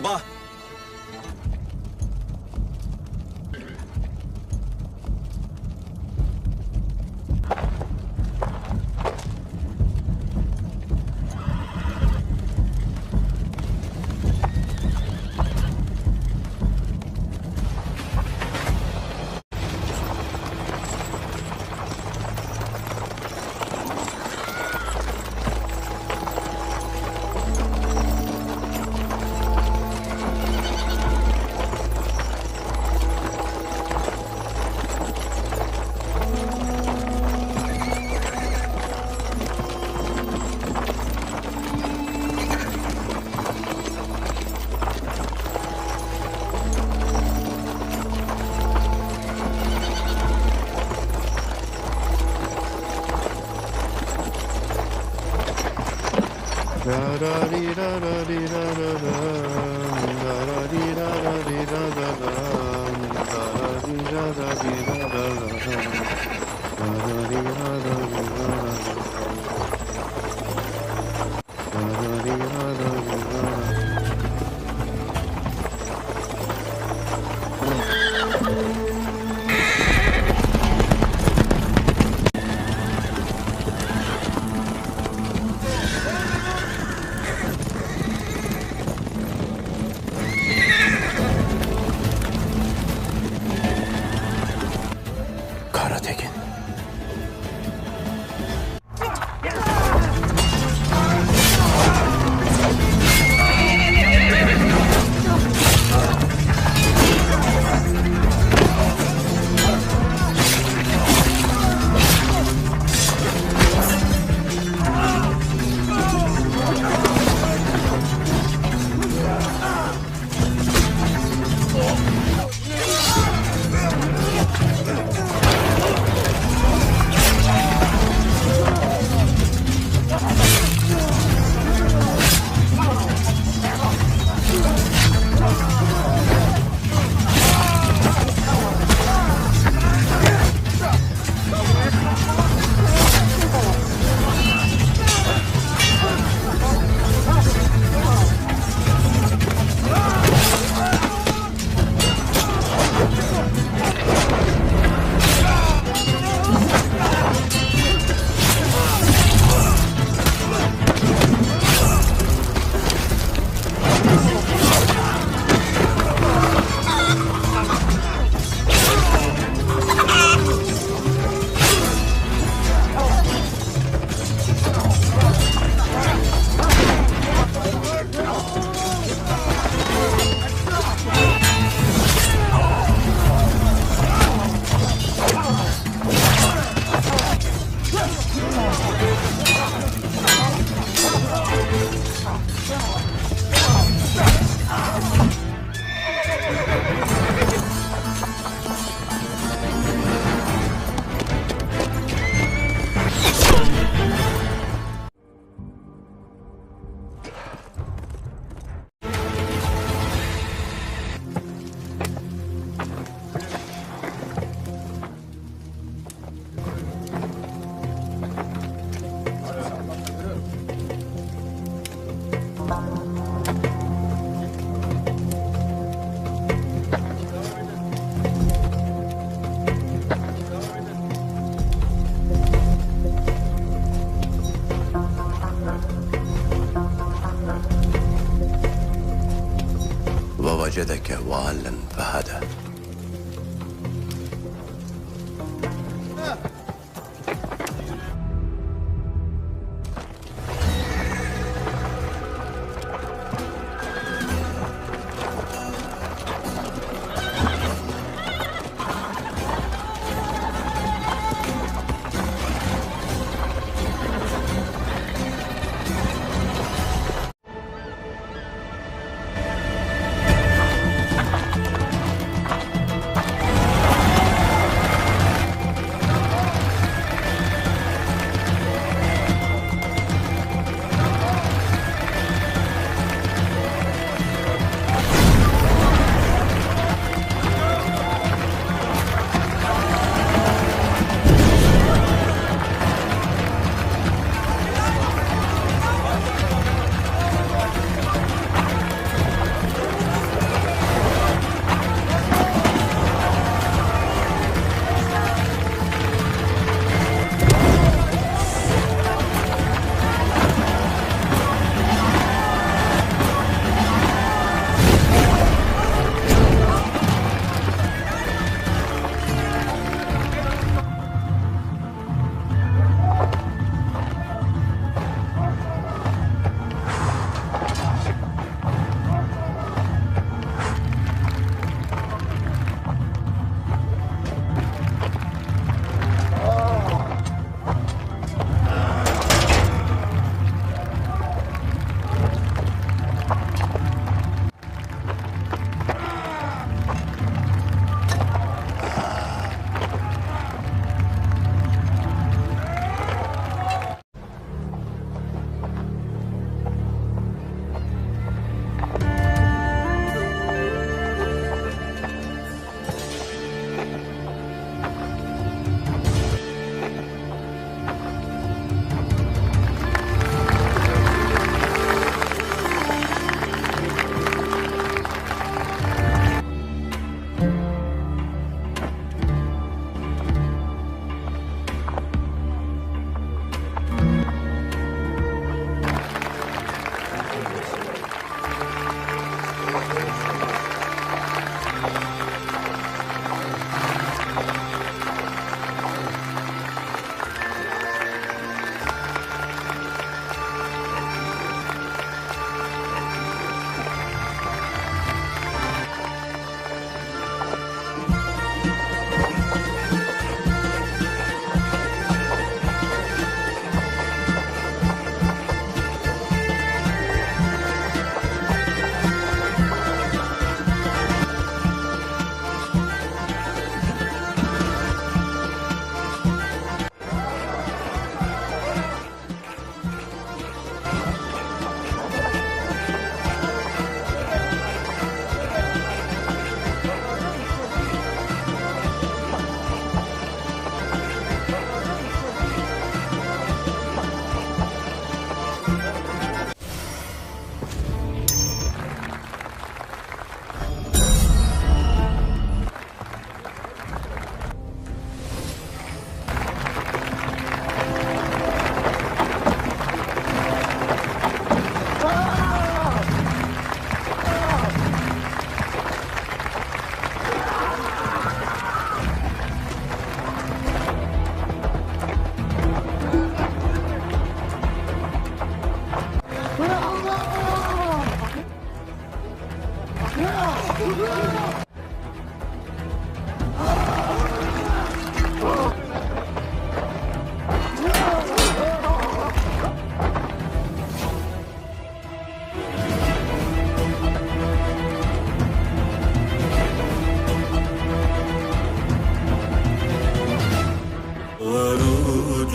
بابا Karatekin. ووجدك ضالا فهدى.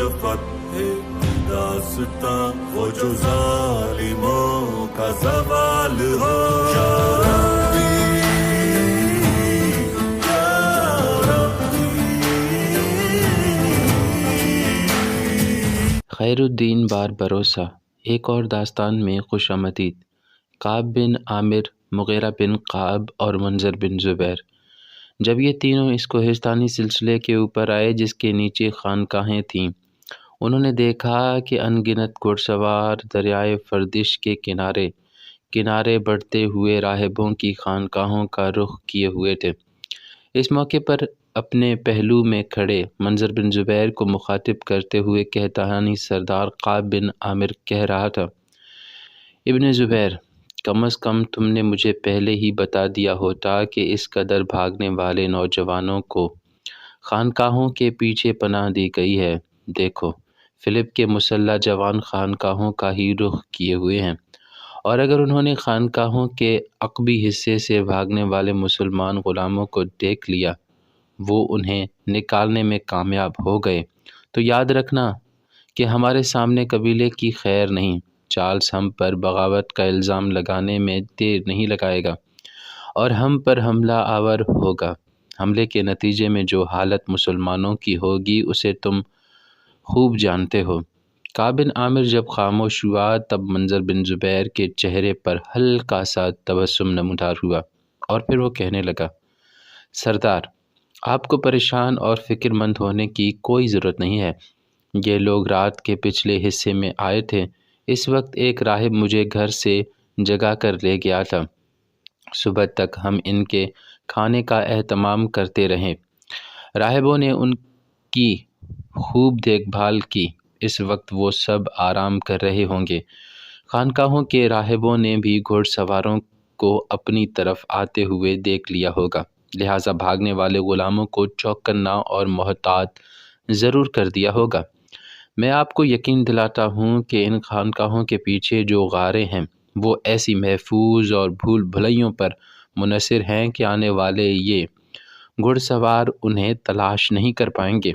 جو فتح داستاں وہ جو ظالموں کا زوال ہو یا ربی یا ربی. خیر الدین بار بھروسہ. ایک اور داستان میں خوش آمدید. کعب بن عامر، مغیرہ بن کعب اور منذر بن زبیر جب یہ تینوں اس کوہستانی سلسلے کے اوپر آئے جس کے نیچے خانقاہیں تھیں، انہوں نے دیکھا کہ ان گنت گھڑ سوار دریائے فردش کے کنارے کنارے بڑھتے ہوئے راہبوں کی خانقاہوں کا رخ کیے ہوئے تھے. اس موقع پر اپنے پہلو میں کھڑے منذر بن زبیر کو مخاطب کرتے ہوئے کہتانی سردار کعب بن عامر کہہ رہا تھا: ابن زبیر، کم از کم تم نے مجھے پہلے ہی بتا دیا ہوتا کہ اس قدر بھاگنے والے نوجوانوں کو خانقاہوں کے پیچھے پناہ دی گئی ہے. دیکھو، فلپ کے مسلح جوان خانقاہوں کا ہی رخ کیے ہوئے ہیں، اور اگر انہوں نے خانقاہوں کے عقبی حصے سے بھاگنے والے مسلمان غلاموں کو دیکھ لیا، وہ انہیں نکالنے میں کامیاب ہو گئے، تو یاد رکھنا کہ ہمارے سامنے قبیلے کی خیر نہیں. چارلز ہم پر بغاوت کا الزام لگانے میں دیر نہیں لگائے گا اور ہم پر حملہ آور ہوگا. حملے کے نتیجے میں جو حالت مسلمانوں کی ہوگی اسے تم خوب جانتے ہو. کعب بن عامر جب خاموش ہوا تب منذر بن زبیر کے چہرے پر ہلکا سا تبسم نمودار ہوا، اور پھر وہ کہنے لگا: سردار، آپ کو پریشان اور فکر مند ہونے کی کوئی ضرورت نہیں ہے. یہ لوگ رات کے پچھلے حصے میں آئے تھے. اس وقت ایک راہب مجھے گھر سے جگا کر لے گیا تھا. صبح تک ہم ان کے کھانے کا اہتمام کرتے رہے. راہبوں نے ان کی خوب دیکھ بھال کی. اس وقت وہ سب آرام کر رہے ہوں گے. خانقاہوں کے راہبوں نے بھی گھوڑ سواروں کو اپنی طرف آتے ہوئے دیکھ لیا ہوگا، لہٰذا بھاگنے والے غلاموں کو چوکنا اور محتاط ضرور کر دیا ہوگا. میں آپ کو یقین دلاتا ہوں کہ ان خانقاہوں کے پیچھے جو غاریں ہیں وہ ایسی محفوظ اور بھول بھلیوں پر منحصر ہیں کہ آنے والے یہ گھڑ سوار انہیں تلاش نہیں کر پائیں گے.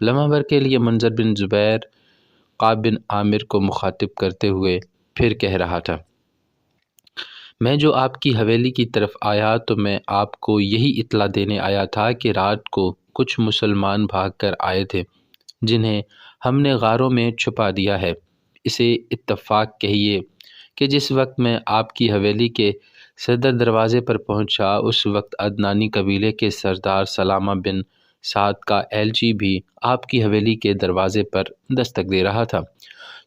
لمحہ بھر کے لیے منذر بن زبیر کعب بن عامر کو مخاطب کرتے ہوئے پھر کہہ رہا تھا: میں جو آپ کی حویلی کی طرف آیا تو میں آپ کو یہی اطلاع دینے آیا تھا کہ رات کو کچھ مسلمان بھاگ کر آئے تھے جنہیں ہم نے غاروں میں چھپا دیا ہے. اسے اتفاق کہیے کہ جس وقت میں آپ کی حویلی کے صدر دروازے پر پہنچا اس وقت عدنانی قبیلے کے سردار سلامہ بن سعد کا ایلچی بھی آپ کی حویلی کے دروازے پر دستک دے رہا تھا.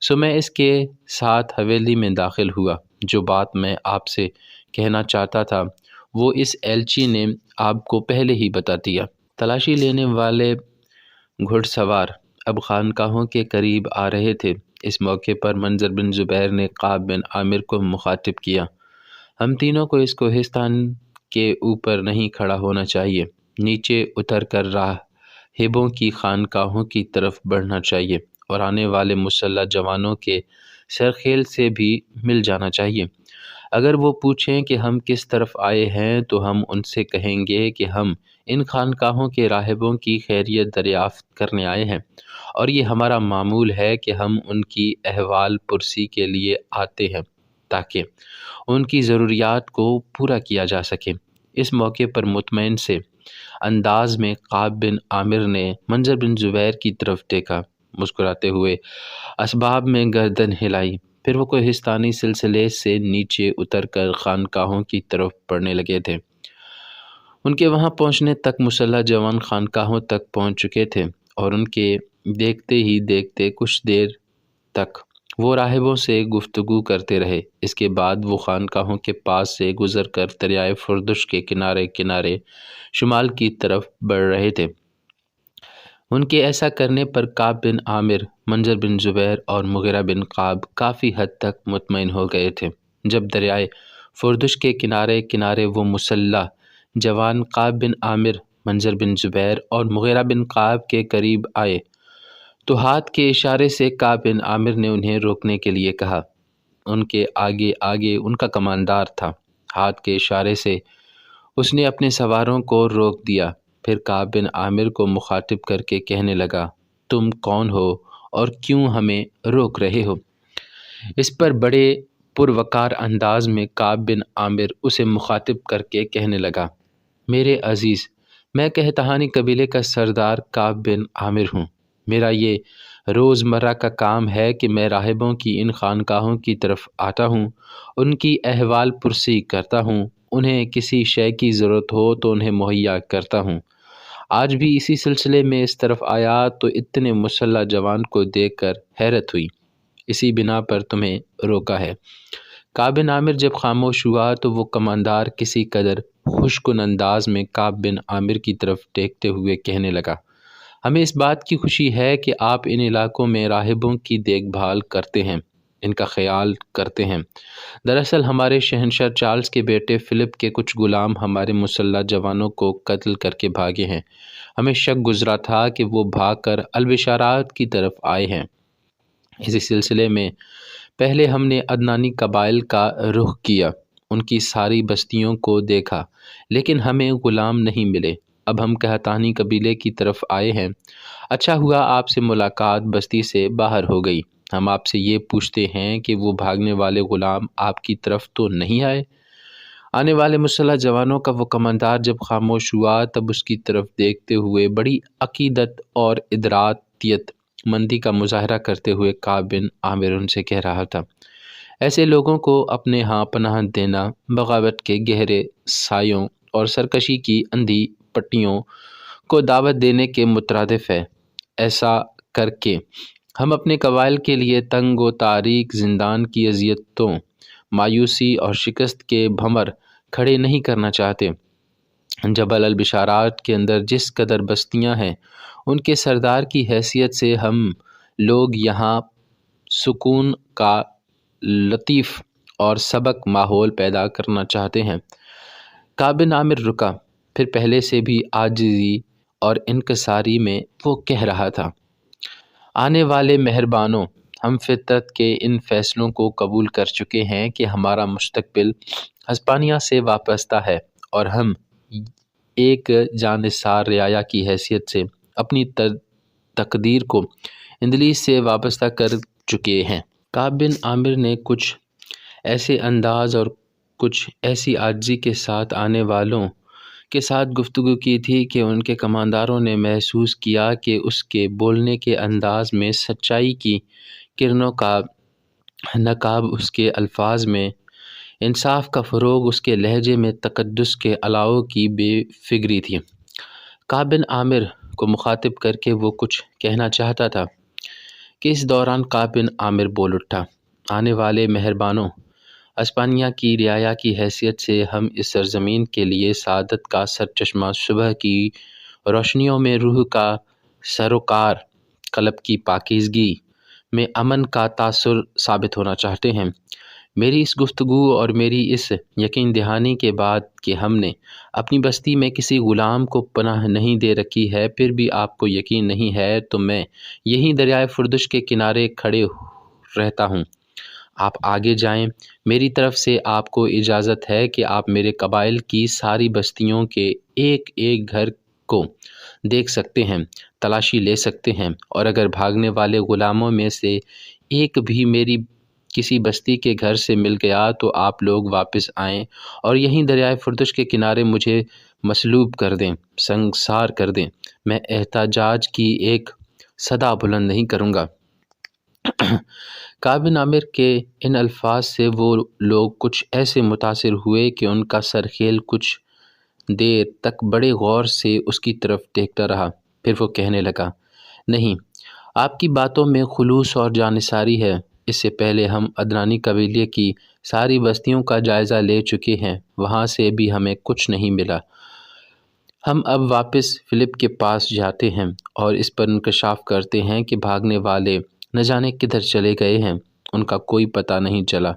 سو میں اس کے ساتھ حویلی میں داخل ہوا. جو بات میں آپ سے کہنا چاہتا تھا وہ اس ایلچی نے آپ کو پہلے ہی بتا دیا. تلاشی لینے والے گھڑ سوار اب خانقاہوں کے قریب آ رہے تھے. اس موقع پر منذر بن زبیر نے کعب بن عامر کو مخاطب کیا: ہم تینوں کو اس کوہستان کے اوپر نہیں کھڑا ہونا چاہیے، نیچے اتر کر راہبوں کی خانقاہوں کی طرف بڑھنا چاہیے اور آنے والے مسلح جوانوں کے سرخیل سے بھی مل جانا چاہیے. اگر وہ پوچھیں کہ ہم کس طرف آئے ہیں تو ہم ان سے کہیں گے کہ ہم ان خانقاہوں کے راہبوں کی خیریت دریافت کرنے آئے ہیں، اور یہ ہمارا معمول ہے کہ ہم ان کی احوال پرسی کے لیے آتے ہیں تاکہ ان کی ضروریات کو پورا کیا جا سکے. اس موقع پر مطمئن سے انداز میں کعب بن عامر نے منذر بن زبیر کی طرف دیکھا، مسکراتے ہوئے اسباب میں گردن ہلائی. پھر وہ کوہستانی سلسلے سے نیچے اتر کر خانقاہوں کی طرف بڑھنے لگے تھے. ان کے وہاں پہنچنے تک مسلح جوان خانقاہوں تک پہنچ چکے تھے اور ان کے دیکھتے ہی دیکھتے کچھ دیر تک وہ راہبوں سے گفتگو کرتے رہے. اس کے بعد وہ خانقاہوں کے پاس سے گزر کر دریائے فردش کے کنارے کنارے شمال کی طرف بڑھ رہے تھے. ان کے ایسا کرنے پر کعب بن عامر، منذر بن زبیر اور مغیرہ بن کعب کافی حد تک مطمئن ہو گئے تھے. جب دریائے فردش کے کنارے کنارے وہ مسلح جوان کعب بن عامر، منذر بن زبیر اور مغیرہ بن کعب کے قریب آئے تو ہاتھ کے اشارے سے کعب بن عامر نے انہیں روکنے کے لیے کہا. ان کے آگے آگے ان کا کماندار تھا. ہاتھ کے اشارے سے اس نے اپنے سواروں کو روک دیا. پھر کعب بن عامر کو مخاطب کر کے کہنے لگا: تم کون ہو اور کیوں ہمیں روک رہے ہو؟ اس پر بڑے پروقار انداز میں کعب بن عامر اسے مخاطب کر کے کہنے لگا، میرے عزیز، میں کہتہانی قبیلے کا سردار کعب بن عامر ہوں۔ میرا یہ روزمرہ کا کام ہے کہ میں راہبوں کی ان خانقاہوں کی طرف آتا ہوں، ان کی احوال پرسی کرتا ہوں، انہیں کسی شے کی ضرورت ہو تو انہیں مہیا کرتا ہوں۔ آج بھی اسی سلسلے میں اس طرف آیا تو اتنے مسلح جوان کو دیکھ کر حیرت ہوئی، اسی بنا پر تمہیں روکا ہے۔ کعب بن عامر جب خاموش ہوا تو وہ کماندار کسی قدر خوش کن انداز میں کعب بن عامر کی طرف دیکھتے ہوئے کہنے لگا، ہمیں اس بات کی خوشی ہے کہ آپ ان علاقوں میں راہبوں کی دیکھ بھال کرتے ہیں، ان کا خیال کرتے ہیں۔ دراصل ہمارے شہنشاہ چارلز کے بیٹے فلپ کے کچھ غلام ہمارے مسلح جوانوں کو قتل کر کے بھاگے ہیں۔ ہمیں شک گزرا تھا کہ وہ بھاگ کر البشارات کی طرف آئے ہیں۔ اسی سلسلے میں پہلے ہم نے عدنانی قبائل کا رخ کیا، ان کی ساری بستیوں کو دیکھا، لیکن ہمیں غلام نہیں ملے۔ اب ہم قحطانی قبیلے کی طرف آئے ہیں۔ اچھا ہوا آپ سے ملاقات بستی سے باہر ہو گئی۔ ہم آپ سے یہ پوچھتے ہیں کہ وہ بھاگنے والے غلام آپ کی طرف تو نہیں آئے؟ آنے والے مسلح جوانوں کا وہ کماندار جب خاموش ہوا تب اس کی طرف دیکھتے ہوئے بڑی عقیدت اور ادراریت مندی کا مظاہرہ کرتے ہوئے کعب بن عامر ان سے کہہ رہا تھا، ایسے لوگوں کو اپنے ہاں پناہ دینا بغاوت کے گہرے سایوں اور سرکشی کی اندھی پٹیوں کو دعوت دینے کے مترادف ہے۔ ایسا کر کے ہم اپنے قبائل کے لیے تنگ و تاریک زندان کی اذیتوں، مایوسی اور شکست کے بھنور کھڑے نہیں کرنا چاہتے۔ جبل البشارات کے اندر جس قدر بستیاں ہیں، ان کے سردار کی حیثیت سے ہم لوگ یہاں سکون کا لطیف اور سبک ماحول پیدا کرنا چاہتے ہیں۔ کعب بن عامر رکا، پھر پہلے سے بھی عاجزی اور انکساری میں وہ کہہ رہا تھا، آنے والے مہربانوں، ہم فطرت کے ان فیصلوں کو قبول کر چکے ہیں کہ ہمارا مستقبل ہسپانیہ سے وابستہ ہے، اور ہم ایک جانثار رعایا کی حیثیت سے اپنی تقدیر کو اندلیس سے وابستہ کر چکے ہیں۔ کعب بن عامر نے کچھ ایسے انداز اور کچھ ایسی عاجزی کے ساتھ آنے والوں کے ساتھ گفتگو کی تھی کہ ان کے کمانداروں نے محسوس کیا کہ اس کے بولنے کے انداز میں سچائی کی کرنوں کا نقاب، اس کے الفاظ میں انصاف کا فروغ، اس کے لہجے میں تقدس کے علاؤ کی بے فکری تھی۔ کعب بن عامر کو مخاطب کر کے وہ کچھ کہنا چاہتا تھا کہ اس دوران کعب بن عامر بول اٹھا، آنے والے مہربانوں، اسپانیہ کی رعایا کی حیثیت سے ہم اس سرزمین کے لیے سعادت کا سرچشمہ، صبح کی روشنیوں میں روح کا سروکار، قلب کی پاکیزگی میں امن کا تاثر ثابت ہونا چاہتے ہیں۔ میری اس گفتگو اور میری اس یقین دہانی کے بعد کہ ہم نے اپنی بستی میں کسی غلام کو پناہ نہیں دے رکھی ہے، پھر بھی آپ کو یقین نہیں ہے تو میں یہیں دریائے فردش کے کنارے کھڑے رہتا ہوں۔ آپ آگے جائیں، میری طرف سے آپ کو اجازت ہے کہ آپ میرے قبائل کی ساری بستیوں کے ایک ایک گھر کو دیکھ سکتے ہیں، تلاشی لے سکتے ہیں، اور اگر بھاگنے والے غلاموں میں سے ایک بھی میری کسی بستی کے گھر سے مل گیا تو آپ لوگ واپس آئیں اور یہیں دریائے فردش کے کنارے مجھے مصلوب کر دیں، سنگسار کر دیں۔ میں احتجاج کی ایک صدا بلند نہیں کروں گا۔ کعب بن عامر کے ان الفاظ سے وہ لوگ کچھ ایسے متاثر ہوئے کہ ان کا سرخیل کچھ دیر تک بڑے غور سے اس کی طرف دیکھتا رہا، پھر وہ کہنے لگا، نہیں، آپ کی باتوں میں خلوص اور جانثاری ہے۔ اس سے پہلے ہم عدنانی قبیلے کی ساری بستیوں کا جائزہ لے چکے ہیں، وہاں سے بھی ہمیں کچھ نہیں ملا۔ ہم اب واپس فلپ کے پاس جاتے ہیں اور اس پر انکشاف کرتے ہیں کہ بھاگنے والے نہ جانے کدھر چلے گئے ہیں، ان کا کوئی پتہ نہیں چلا۔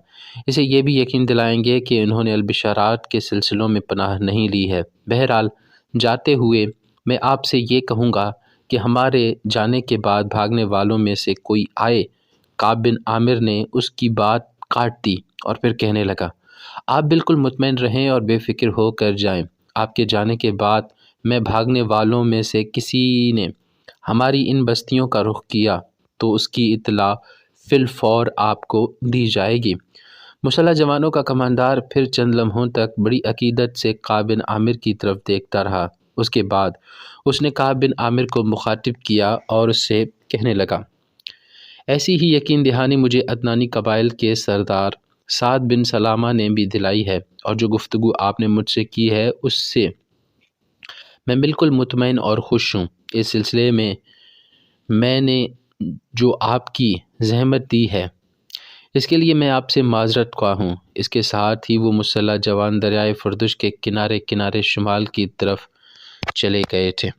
اسے یہ بھی یقین دلائیں گے کہ انہوں نے البشارات کے سلسلوں میں پناہ نہیں لی ہے۔ بہرحال جاتے ہوئے میں آپ سے یہ کہوں گا کہ ہمارے جانے کے بعد بھاگنے والوں میں سے کوئی آئے۔ کعب بن عامر نے اس کی بات کاٹ دی اور پھر کہنے لگا، آپ بالکل مطمئن رہیں اور بے فکر ہو کر جائیں۔ آپ کے جانے کے بعد میں بھاگنے والوں میں سے کسی نے ہماری ان بستیوں کا رخ کیا تو اس کی اطلاع فی الفور آپ کو دی جائے گی۔ مسلح جوانوں کا کماندار پھر چند لمحوں تک بڑی عقیدت سے کعب بن عامر کی طرف دیکھتا رہا۔ اس کے بعد اس نے کعب بن عامر کو مخاطب کیا اور اس سے کہنے لگا، ایسی ہی یقین دہانی مجھے عدنانی قبائل کے سردار سعد بن سلامہ نے بھی دلائی ہے، اور جو گفتگو آپ نے مجھ سے کی ہے اس سے میں بالکل مطمئن اور خوش ہوں۔ اس سلسلے میں نے جو آپ کی زحمت دی ہے اس کے لیے میں آپ سے معذرت خواہ ہوں۔ اس کے ساتھ ہی وہ مسلح جوان دریائے فردش کے کنارے کنارے شمال کی طرف چلے گئے تھے۔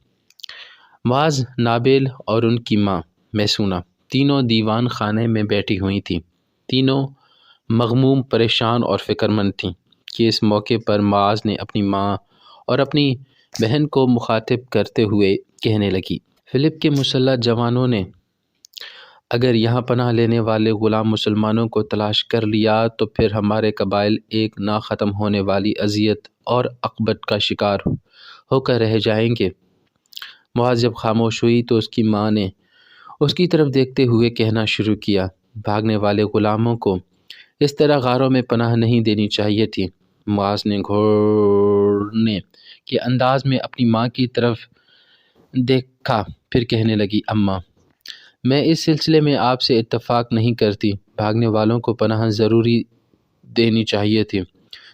معاذ، نابیل اور ان کی ماں میسونہ تینوں دیوان خانے میں بیٹھی ہوئی تھیں۔ تینوں مغموم، پریشان اور فکر مند تھیں کہ اس موقع پر معاذ نے اپنی ماں اور اپنی بہن کو مخاطب کرتے ہوئے کہنے لگی، فلپ کے مسلح جوانوں نے اگر یہاں پناہ لینے والے غلام مسلمانوں کو تلاش کر لیا تو پھر ہمارے قبائل ایک نہ ختم ہونے والی اذیت اور عقبت کا شکار ہو کر رہ جائیں گے۔ معاذ جب خاموش ہوئی تو اس کی ماں نے اس کی طرف دیکھتے ہوئے کہنا شروع کیا، بھاگنے والے غلاموں کو اس طرح غاروں میں پناہ نہیں دینی چاہیے تھی۔ معاذ نے گھورنے کے انداز میں اپنی ماں کی طرف دیکھا، پھر کہنے لگی، اماں، میں اس سلسلے میں آپ سے اتفاق نہیں کرتی۔ بھاگنے والوں کو پناہ ضروری دینی چاہیے تھی،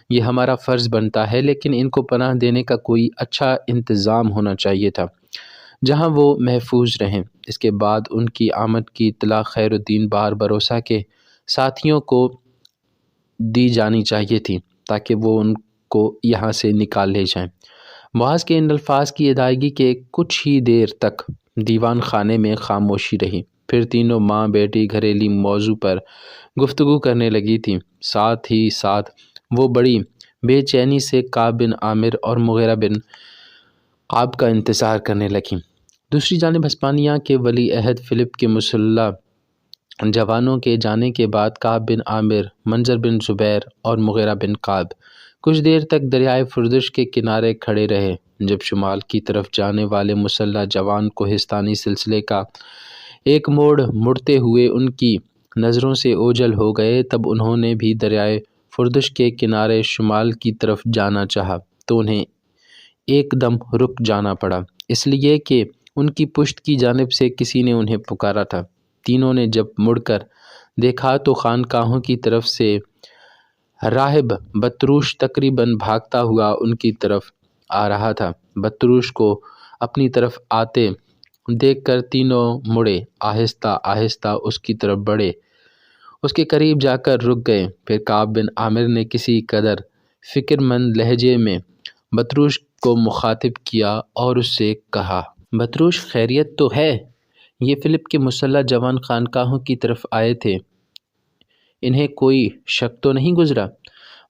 یہ ہمارا فرض بنتا ہے، لیکن ان کو پناہ دینے کا کوئی اچھا انتظام ہونا چاہیے تھا جہاں وہ محفوظ رہیں۔ اس کے بعد ان کی آمد کی اطلاع خیر الدین بار بروسہ کے ساتھیوں کو دی جانی چاہیے تھی تاکہ وہ ان کو یہاں سے نکال لے جائیں۔ معاذ کے ان الفاظ کی ادائیگی کے کچھ ہی دیر تک دیوان خانے میں خاموشی رہی، پھر تینوں ماں بیٹی گھریلو موضوع پر گفتگو کرنے لگی تھیں۔ ساتھ ہی ساتھ وہ بڑی بے چینی سے کعب بن عامر اور مغیرہ بن قعب کا انتظار کرنے لگیں۔ دوسری جانب ہسپانیہ کے ولی عہد فلپ کے مسلح جوانوں کے جانے کے بعد کعب بن عامر، منظر بن زبیر اور مغیرہ بن قعب کچھ دیر تک دریائے فردش کے کنارے کھڑے رہے۔ جب شمال کی طرف جانے والے مسلح جوان کوہستانی سلسلے کا ایک موڑ مڑتے ہوئے ان کی نظروں سے اوجھل ہو گئے، تب انہوں نے بھی دریائے فردش کے کنارے شمال کی طرف جانا چاہا تو انہیں ایک دم رک جانا پڑا، اس لیے کہ ان کی پشت کی جانب سے کسی نے انہیں پکارا تھا۔ تینوں نے جب مڑ کر دیکھا تو خانقاہوں کی طرف سے راہب بطروش تقریباً بھاگتا ہوا ان کی طرف آ رہا تھا۔ بطروش کو اپنی طرف آتے دیکھ کر تینوں مڑے، آہستہ آہستہ اس کی طرف بڑھے، اس کے قریب جا کر رک گئے۔ پھر کعب بن عامر نے کسی قدر فکر مند لہجے میں بطروش کو مخاطب کیا اور اس سے کہا، بطروش، خیریت تو ہے؟ یہ فلپ کے مسلح جوان خانقاہوں کی طرف آئے تھے، انہیں کوئی شک تو نہیں گزرا؟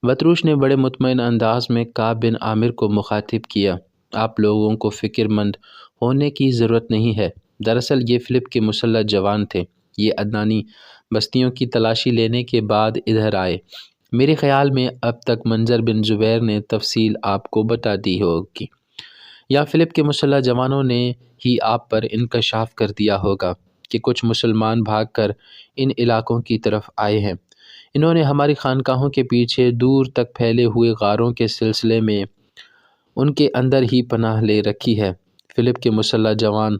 بطروش نے بڑے مطمئن انداز میں کعب بن عامر کو مخاطب کیا، آپ لوگوں کو فکر مند ہونے کی ضرورت نہیں ہے، دراصل یہ فلپ کے مسلح جوان تھے، یہ عدنانی بستیوں کی تلاشی لینے کے بعد ادھر آئے۔ میرے خیال میں اب تک منظر بن زبیر نے تفصیل آپ کو بتا دی ہوگی، یا فلپ کے مسلح جوانوں نے ہی آپ پر انکشاف کر دیا ہوگا کہ کچھ مسلمان بھاگ کر ان علاقوں کی طرف آئے ہیں۔ انہوں نے ہماری خانقاہوں کے پیچھے دور تک پھیلے ہوئے غاروں کے سلسلے میں ان کے اندر ہی پناہ لے رکھی ہے۔ فلپ کے مسلح جوان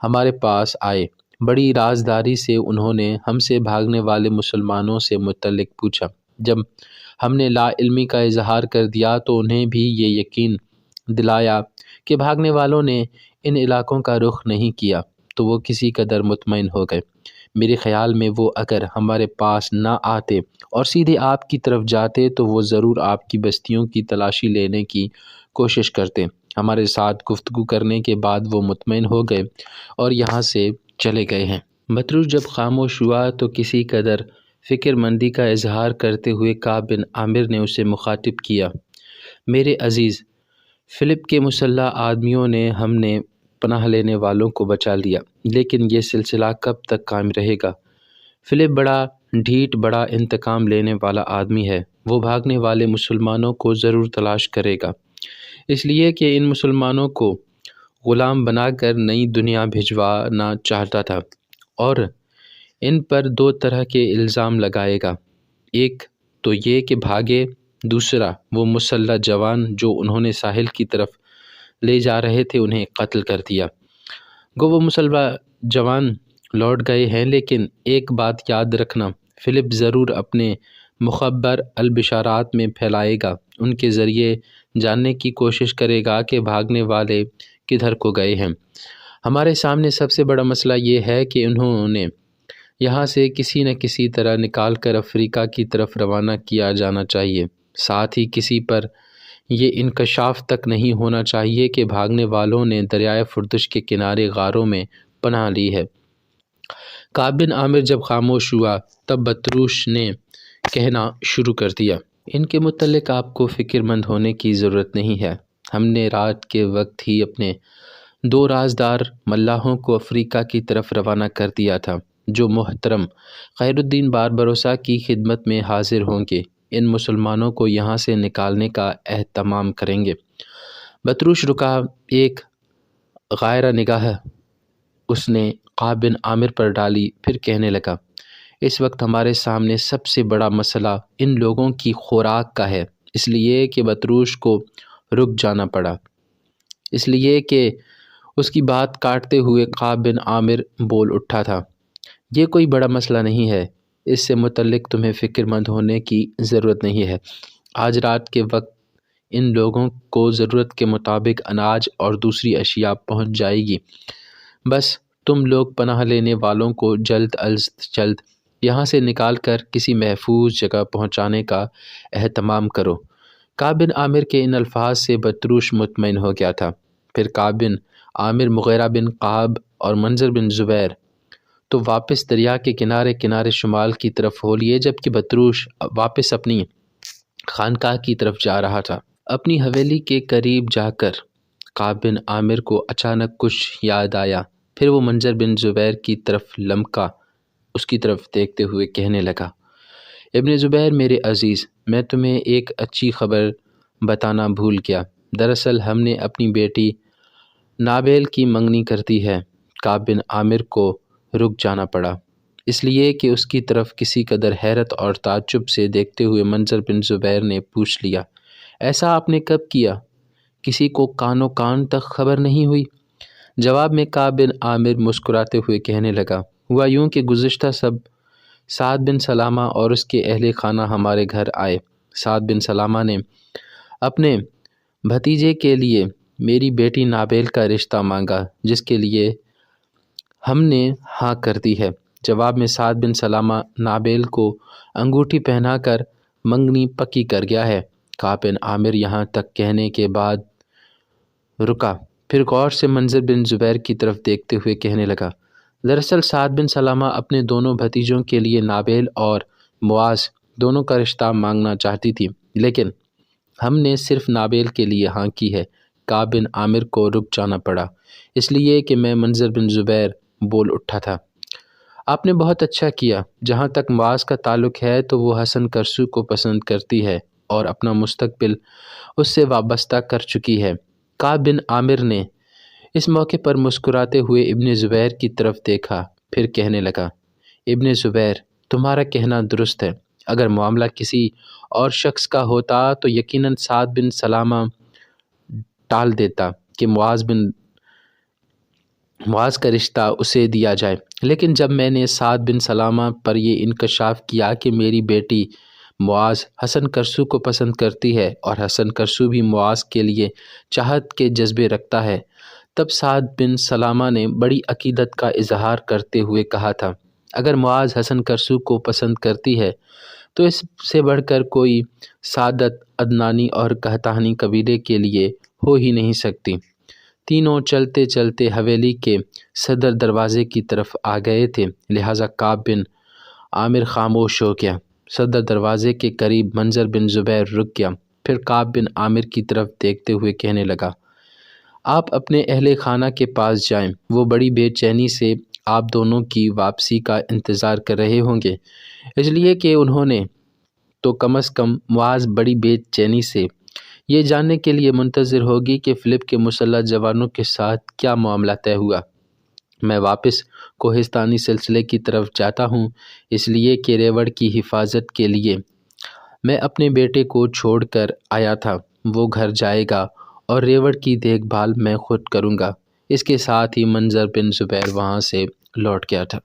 ہمارے پاس آئے، بڑی رازداری سے انہوں نے ہم سے بھاگنے والے مسلمانوں سے متعلق پوچھا۔ جب ہم نے لا علمی کا اظہار کر دیا تو انہیں بھی یہ یقین دلایا کہ بھاگنے والوں نے ان علاقوں کا رخ نہیں کیا، تو وہ کسی قدر مطمئن ہو گئے۔ میرے خیال میں وہ اگر ہمارے پاس نہ آتے اور سیدھے آپ کی طرف جاتے تو وہ ضرور آپ کی بستیوں کی تلاشی لینے کی کوشش کرتے۔ ہمارے ساتھ گفتگو کرنے کے بعد وہ مطمئن ہو گئے اور یہاں سے چلے گئے ہیں۔ بطروش جب خاموش ہوا تو کسی قدر فکر مندی کا اظہار کرتے ہوئے کعب بن عامر نے اسے مخاطب کیا، میرے عزیز، فلپ کے مسلح آدمیوں نے ہم نے پناہ لینے والوں کو بچا لیا، لیکن یہ سلسلہ کب تک قائم رہے گا؟ فلپ بڑا ڈھیٹ، بڑا انتقام لینے والا آدمی ہے، وہ بھاگنے والے مسلمانوں کو ضرور تلاش کرے گا، اس لیے کہ ان مسلمانوں کو غلام بنا کر نئی دنیا بھجوانا چاہتا تھا، اور ان پر دو طرح کے الزام لگائے گا، ایک تو یہ کہ بھاگے، دوسرا وہ مسلح جوان جو انہوں نے ساحل کی طرف لے جا رہے تھے انہیں قتل کر دیا۔ گو وہ مسلح جوان لوٹ گئے ہیں، لیکن ایک بات یاد رکھنا، فلپ ضرور اپنے مخبر البشارات میں پھیلائے گا، ان کے ذریعے جاننے کی کوشش کرے گا کہ بھاگنے والے کدھر کو گئے ہیں۔ ہمارے سامنے سب سے بڑا مسئلہ یہ ہے کہ انہوں نے یہاں سے کسی نہ کسی طرح نکال کر افریقہ کی طرف روانہ کیا جانا چاہیے۔ ساتھ ہی کسی پر یہ انکشاف تک نہیں ہونا چاہیے کہ بھاگنے والوں نے دریائے فردش کے کنارے غاروں میں پناہ لی ہے۔ کعب بن عامر جب خاموش ہوا تب بطروس نے کہنا شروع کر دیا، ان کے متعلق آپ کو فکر مند ہونے کی ضرورت نہیں ہے۔ ہم نے رات کے وقت ہی اپنے 2 رازدار ملاحوں کو افریقہ کی طرف روانہ کر دیا تھا، جو محترم خیر الدین باربروسا کی خدمت میں حاضر ہوں گے، ان مسلمانوں کو یہاں سے نکالنے کا اہتمام کریں گے۔ بطروس رکا، ایک غائرہ نگاہ اس نے کعب بن عامر پر ڈالی، پھر کہنے لگا، اس وقت ہمارے سامنے سب سے بڑا مسئلہ ان لوگوں کی خوراک کا ہے، اس لیے کہ بطروس کو رک جانا پڑا، اس لیے کہ اس کی بات کاٹتے ہوئے کعب بن عامر بول اٹھا تھا، یہ کوئی بڑا مسئلہ نہیں ہے، اس سے متعلق تمہیں فکر مند ہونے کی ضرورت نہیں ہے۔ آج رات کے وقت ان لوگوں کو ضرورت کے مطابق اناج اور دوسری اشیاء پہنچ جائے گی، بس تم لوگ پناہ لینے والوں کو جلد از جلد یہاں سے نکال کر کسی محفوظ جگہ پہنچانے کا اہتمام کرو۔ کعب بن عامر کے ان الفاظ سے بطروس مطمئن ہو گیا تھا۔ پھر کعب بن عامر، مغیرہ بن قعب اور منظر بن زبیر تو واپس دریا کے کنارے کنارے شمال کی طرف ہو لیے، جبکہ بطروس واپس اپنی خانقاہ کی طرف جا رہا تھا۔ اپنی حویلی کے قریب جا کر کعب بن عامر کو اچانک کچھ یاد آیا، پھر وہ منظر بن زبیر کی طرف لمکا، اس کی طرف دیکھتے ہوئے کہنے لگا، ابن زبیر میرے عزیز، میں تمہیں ایک اچھی خبر بتانا بھول گیا، دراصل ہم نے اپنی بیٹی نابیل کی منگنی کر دی ہے۔ کعب بن عامر کو رک جانا پڑا، اس لیے کہ اس کی طرف کسی قدر حیرت اور تعجب سے دیکھتے ہوئے منظر بن زبیر نے پوچھ لیا، ایسا آپ نے کب کیا؟ کسی کو کان و کان تک خبر نہیں ہوئی؟ جواب میں کعب بن عامر مسکراتے ہوئے کہنے لگا، ہوا یوں کہ گزشتہ سعد بن سلامہ اور اس کے اہل خانہ ہمارے گھر آئے۔ سعد بن سلامہ نے اپنے بھتیجے کے لیے میری بیٹی نابیل کا رشتہ مانگا، جس کے لیے ہم نے ہاں کر دی ہے۔ جواب میں سعد بن سلامہ نابیل کو انگوٹھی پہنا کر منگنی پکی کر گیا ہے۔ کعب بن عامر یہاں تک کہنے کے بعد رکا، پھر غور سے منظر بن زبیر کی طرف دیکھتے ہوئے کہنے لگا، دراصل سعد بن سلامہ اپنے دونوں بھتیجوں کے لیے نابیل اور معاذ دونوں کا رشتہ مانگنا چاہتی تھی، لیکن ہم نے صرف نابیل کے لیے ہاں کی ہے۔ کعب بن عامر کو رک جانا پڑا، اس لیے کہ میں منظر بن زبیر بول اٹھا تھا، آپ نے بہت اچھا کیا۔ جہاں تک معاذ کا تعلق ہے تو وہ حسن کرسو کو پسند کرتی ہے اور اپنا مستقبل اس سے وابستہ کر چکی ہے۔ کعب بن عامر نے اس موقع پر مسکراتے ہوئے ابن زبیر کی طرف دیکھا، پھر کہنے لگا، ابن زبیر، تمہارا کہنا درست ہے، اگر معاملہ کسی اور شخص کا ہوتا تو یقیناً سعد بن سلامہ ٹال دیتا کہ معاذ کا رشتہ اسے دیا جائے، لیکن جب میں نے سعد بن سلامہ پر یہ انکشاف کیا کہ میری بیٹی معاذ حسن کرسو کو پسند کرتی ہے اور حسن کرسو بھی معاذ کے لیے چاہت کے جذبے رکھتا ہے، تب سعد بن سلامہ نے بڑی عقیدت کا اظہار کرتے ہوئے کہا تھا، اگر معاذ حسن کرسو کو پسند کرتی ہے تو اس سے بڑھ کر کوئی سعادت عدنانی اور قحطانی قبیلے کے لیے ہو ہی نہیں سکتی۔ تینوں چلتے چلتے حویلی کے صدر دروازے کی طرف آ گئے تھے، لہٰذا کعب بن عامر خاموش ہو گیا۔ صدر دروازے کے قریب منظر بن زبیر رک گیا، پھر کعب بن عامر کی طرف دیکھتے ہوئے کہنے لگا، آپ اپنے اہل خانہ کے پاس جائیں، وہ بڑی بے چینی سے آپ دونوں کی واپسی کا انتظار کر رہے ہوں گے، اس لیے کہ انہوں نے تو کم از کم معاذ بڑی بے چینی سے یہ جاننے کے لیے منتظر ہوگی کہ فلپ کے مسلح جوانوں کے ساتھ کیا معاملہ طے ہوا۔ میں واپس کوہستانی سلسلے کی طرف جاتا ہوں، اس لیے کہ ریوڑ کی حفاظت کے لیے میں اپنے بیٹے کو چھوڑ کر آیا تھا۔ وہ گھر جائے گا اور ریوڑ کی دیکھ بھال میں خود کروں گا۔ اس کے ساتھ ہی منظر بن زبیر وہاں سے لوٹ گیا تھا۔